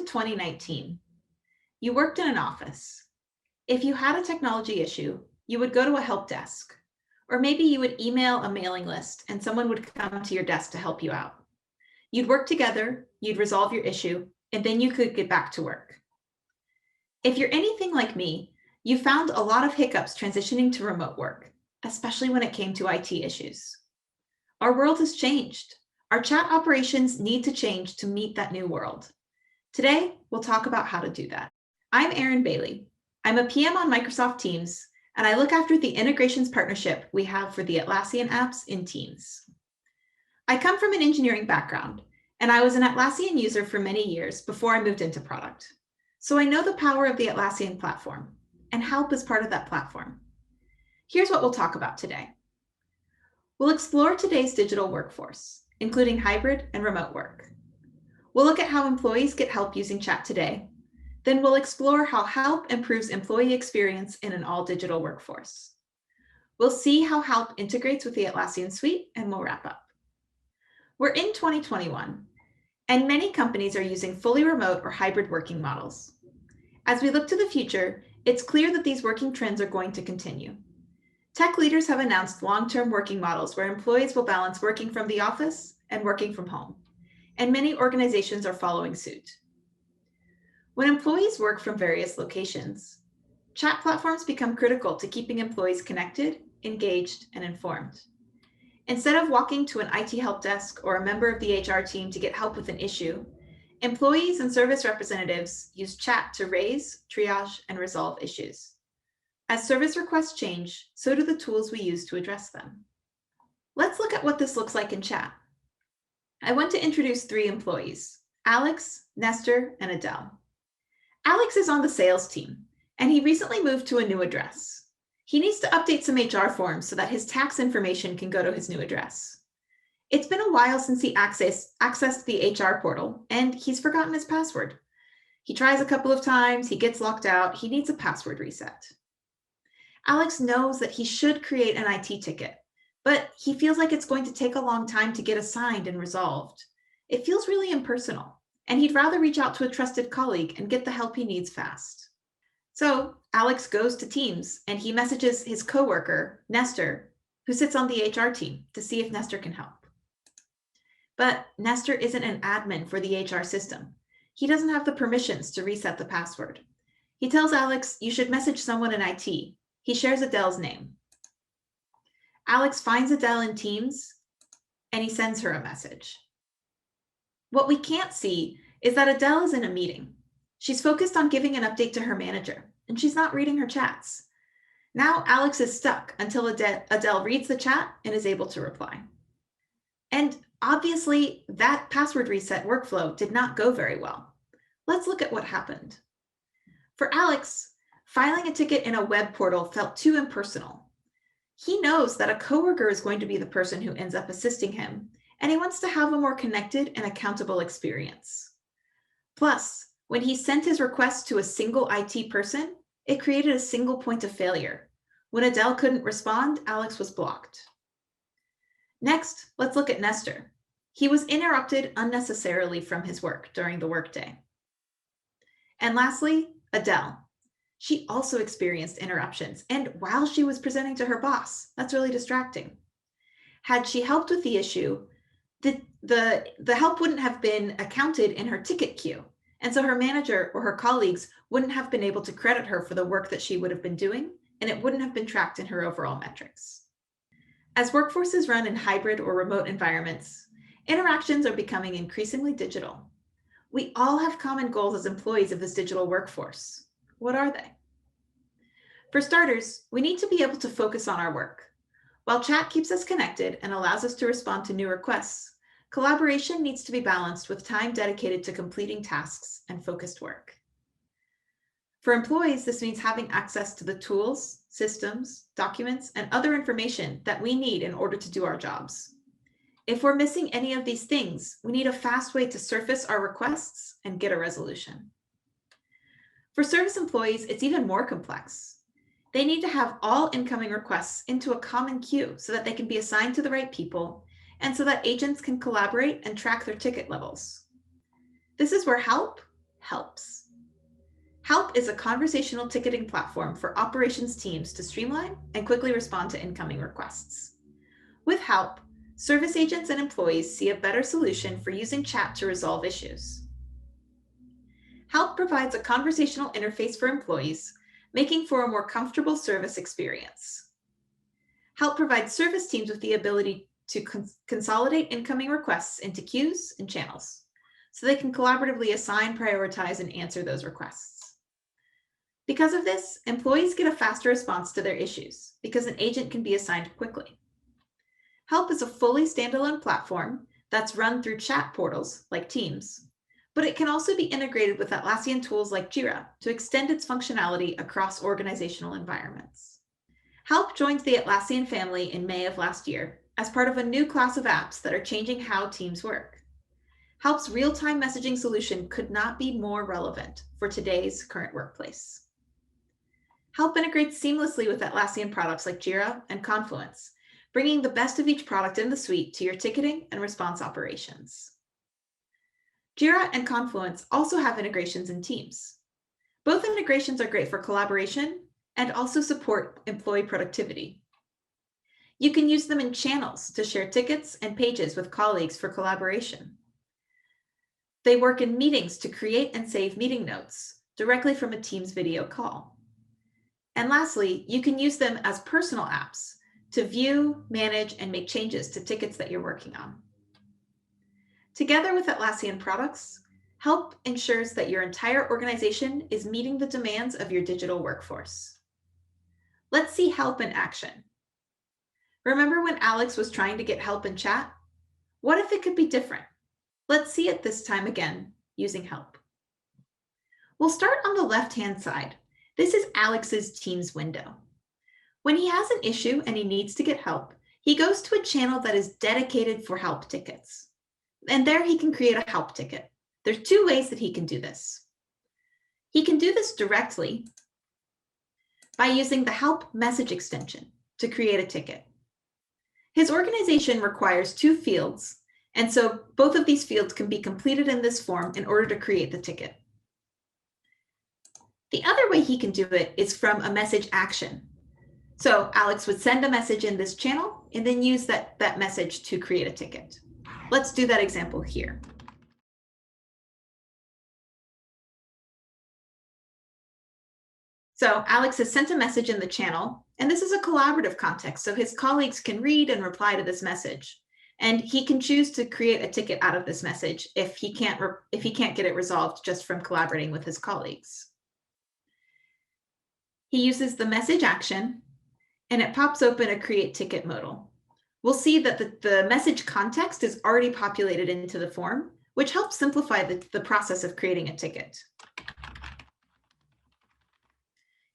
2019. You worked in an office. If you had a technology issue, you would go to a help desk, or maybe you would email a mailing list and someone would come to your desk to help you out. You'd work together, you'd resolve your issue, and then you could get back to work. If you're anything like me, you found a lot of hiccups transitioning to remote work, especially when it came to IT issues. Our world has changed. Our chat operations need to change to meet that new world. Today, we'll talk about how to do that. I'm Erin Bailey. I'm a PM on Microsoft Teams, and I look after the integrations partnership we have for the Atlassian apps in Teams. I come from an engineering background, and I was an Atlassian user for many years before I moved into product. So I know the power of the Atlassian platform, and Halp is part of that platform. Here's what we'll talk about today. We'll explore today's digital workforce, including hybrid and remote work. We'll look at how employees get help using chat today. Then we'll explore how Halp improves employee experience in an all-digital workforce. We'll see how Halp integrates with the Atlassian suite, and we'll wrap up. We're in 2021, and many companies are using fully remote or hybrid working models. As we look to the future, it's clear that these working trends are going to continue. Tech leaders have announced long-term working models where employees will balance working from the office and working from home, and many organizations are following suit. When employees work from various locations, chat platforms become critical to keeping employees connected, engaged, and informed. Instead of walking to an IT help desk or a member of the HR team to get help with an issue, employees and service representatives use chat to raise, triage, and resolve issues. As service requests change, so do the tools we use to address them. Let's look at what this looks like in chat. I want to introduce 3 employees, Alex, Nestor, and Adele. Alex is on the sales team, and he recently moved to a new address. He needs to update some HR forms so that his tax information can go to his new address. It's been a while since he accessed the HR portal, and he's forgotten his password. He tries a couple of times, he gets locked out, he needs a password reset. Alex knows that he should create an IT ticket, but he feels like it's going to take a long time to get assigned and resolved. It feels really impersonal, and he'd rather reach out to a trusted colleague and get the help he needs fast. So Alex goes to Teams and he messages his coworker, Nestor, who sits on the HR team, to see if Nestor can help. But Nestor isn't an admin for the HR system. He doesn't have the permissions to reset the password. He tells Alex, you should message someone in IT. He shares Adele's name. Alex finds Adele in Teams and he sends her a message. What we can't see is that Adele is in a meeting. She's focused on giving an update to her manager, and she's not reading her chats. Now Alex is stuck until Adele reads the chat and is able to reply. And obviously, that password reset workflow did not go very well. Let's look at what happened. For Alex, filing a ticket in a web portal felt too impersonal. He knows that a coworker is going to be the person who ends up assisting him, and he wants to have a more connected and accountable experience. Plus, when he sent his request to a single IT person, it created a single point of failure. When Adele couldn't respond, Alex was blocked. Next, let's look at Nestor. He was interrupted unnecessarily from his work during the workday. And lastly, Adele. She also experienced interruptions, and while she was presenting to her boss, that's really distracting. Had she helped with the issue, the help wouldn't have been accounted in her ticket queue, and so her manager or her colleagues wouldn't have been able to credit her for the work that she would have been doing, and it wouldn't have been tracked in her overall metrics. As workforces run in hybrid or remote environments, interactions are becoming increasingly digital. We all have common goals as employees of this digital workforce. What are they? For starters, we need to be able to focus on our work. While chat keeps us connected and allows us to respond to new requests, collaboration needs to be balanced with time dedicated to completing tasks and focused work. For employees, this means having access to the tools, systems, documents, and other information that we need in order to do our jobs. If we're missing any of these things, we need a fast way to surface our requests and get a resolution. For service employees, it's even more complex. They need to have all incoming requests into a common queue so that they can be assigned to the right people and so that agents can collaborate and track their ticket levels. This is where Halp helps. Halp is a conversational ticketing platform for operations teams to streamline and quickly respond to incoming requests. With Halp, service agents and employees see a better solution for using chat to resolve issues. Halp provides a conversational interface for employees, making for a more comfortable service experience. Halp provides service teams with the ability to consolidate incoming requests into queues and channels, so they can collaboratively assign, prioritize, and answer those requests. Because of this, employees get a faster response to their issues because an agent can be assigned quickly. Halp is a fully standalone platform that's run through chat portals like Teams, but it can also be integrated with Atlassian tools like Jira to extend its functionality across organizational environments. Halp joined the Atlassian family in May of last year as part of a new class of apps that are changing how teams work. Halp's real-time messaging solution could not be more relevant for today's current workplace. Halp integrates seamlessly with Atlassian products like Jira and Confluence, bringing the best of each product in the suite to your ticketing and response operations. Jira and Confluence also have integrations in Teams. Both integrations are great for collaboration and also support employee productivity. You can use them in channels to share tickets and pages with colleagues for collaboration. They work in meetings to create and save meeting notes directly from a Teams video call. And lastly, you can use them as personal apps to view, manage, and make changes to tickets that you're working on. Together with Atlassian products, Halp ensures that your entire organization is meeting the demands of your digital workforce. Let's see Halp in action. Remember when Alex was trying to get help in chat? What if it could be different? Let's see it this time again using Halp. We'll start on the left-hand side. This is Alex's Teams window. When he has an issue and he needs to get help, he goes to a channel that is dedicated for help tickets. And there he can create a help ticket. There's two ways that he can do this. He can do this directly by using the help message extension to create a ticket. His organization requires two fields, and so both of these fields can be completed in this form in order to create the ticket. The other way he can do it is from a message action. So Alex would send a message in this channel and then use that message to create a ticket. Let's do that example here. So Alex has sent a message in the channel, and this is a collaborative context, so his colleagues can read and reply to this message. And he can choose to create a ticket out of this message if he can't get it resolved just from collaborating with his colleagues. He uses the message action, and it pops open a create ticket modal. We'll see that the message context is already populated into the form, which helps simplify the process of creating a ticket.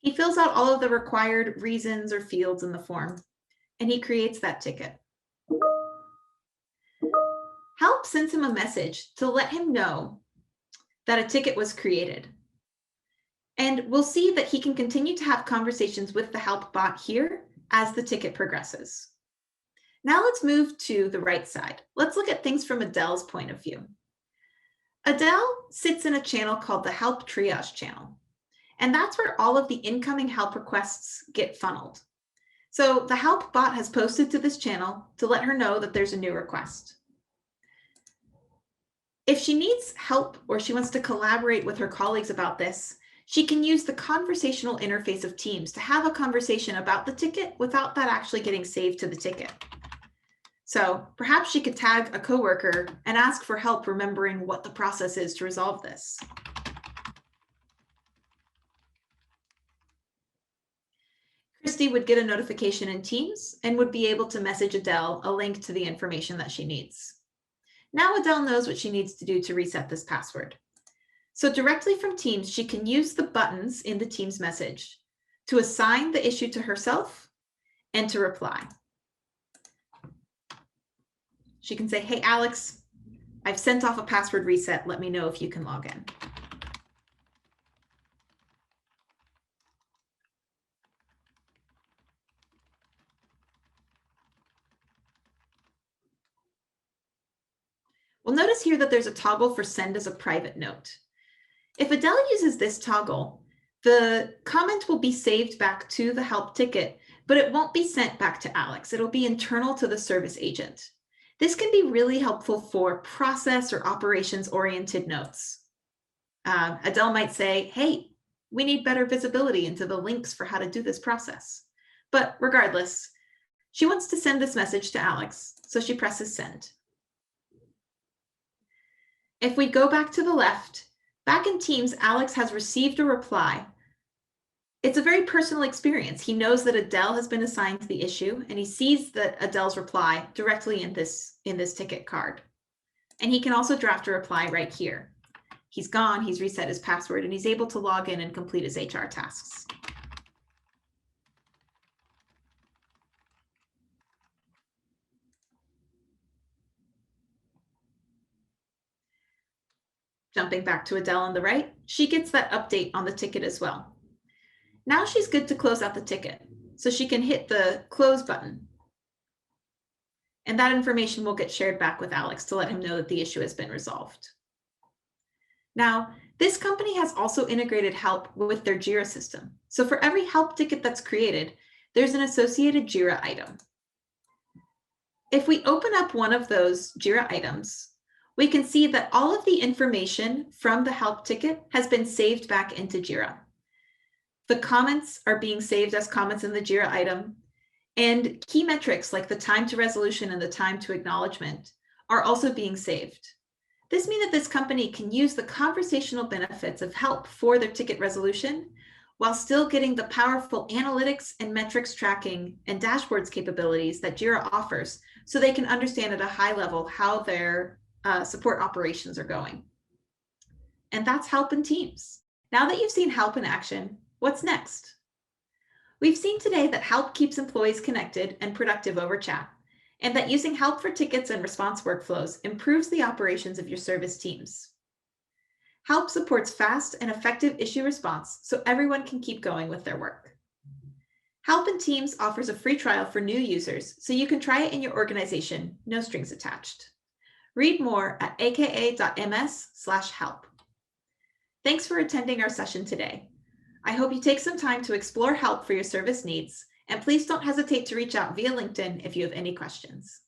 He fills out all of the required reasons or fields in the form, and he creates that ticket. Halp sends him a message to let him know that a ticket was created. And we'll see that he can continue to have conversations with the Halp bot here as the ticket progresses. Now let's move to the right side. Let's look at things from Adele's point of view. Adele sits in a channel called the Halp triage channel, and that's where all of the incoming Halp requests get funneled. So the Halp bot has posted to this channel to let her know that there's a new request. If she needs help or she wants to collaborate with her colleagues about this, she can use the conversational interface of Teams to have a conversation about the ticket without that actually getting saved to the ticket. So perhaps she could tag a coworker and ask for help remembering what the process is to resolve this. Christy would get a notification in Teams and would be able to message Adele a link to the information that she needs. Now Adele knows what she needs to do to reset this password. So directly from Teams, she can use the buttons in the Teams message to assign the issue to herself and to reply. She can say, hey, Alex, I've sent off a password reset. Let me know if you can log in. We'll notice here that there's a toggle for send as a private note. If Adele uses this toggle, the comment will be saved back to the help ticket, but it won't be sent back to Alex. It'll be internal to the service agent. This can be really helpful for process or operations-oriented notes. Adele might say, hey, we need better visibility into the links for how to do this process. But regardless, she wants to send this message to Alex, so she presses send. If we go back to the left, back in Teams, Alex has received a reply. It's a very personal experience. He knows that Adele has been assigned the issue, and he sees that Adele's reply directly in this ticket card. And he can also draft a reply right here. He's gone, he's reset his password, and he's able to log in and complete his HR tasks. Jumping back to Adele on the right, she gets that update on the ticket as well. Now she's good to close out the ticket, so she can hit the close button. And that information will get shared back with Alex to let him know that the issue has been resolved. Now, this company has also integrated Halp with their Jira system. So for every Halp ticket that's created, there's an associated Jira item. If we open up one of those Jira items, we can see that all of the information from the Halp ticket has been saved back into Jira. The comments are being saved as comments in the Jira item, and key metrics like the time to resolution and the time to acknowledgement are also being saved. This means that this company can use the conversational benefits of Halp for their ticket resolution while still getting the powerful analytics and metrics tracking and dashboards capabilities that Jira offers, so they can understand at a high level how their support operations are going. And that's Halp in Teams. Now that you've seen Halp in action, what's next? We've seen today that Halp keeps employees connected and productive over chat, and that using Halp for tickets and response workflows improves the operations of your service teams. Halp supports fast and effective issue response so everyone can keep going with their work. Halp in Teams offers a free trial for new users, so you can try it in your organization, no strings attached. Read more at aka.ms/halp. Thanks for attending our session today. I hope you take some time to explore Halp for your service needs, and please don't hesitate to reach out via LinkedIn if you have any questions.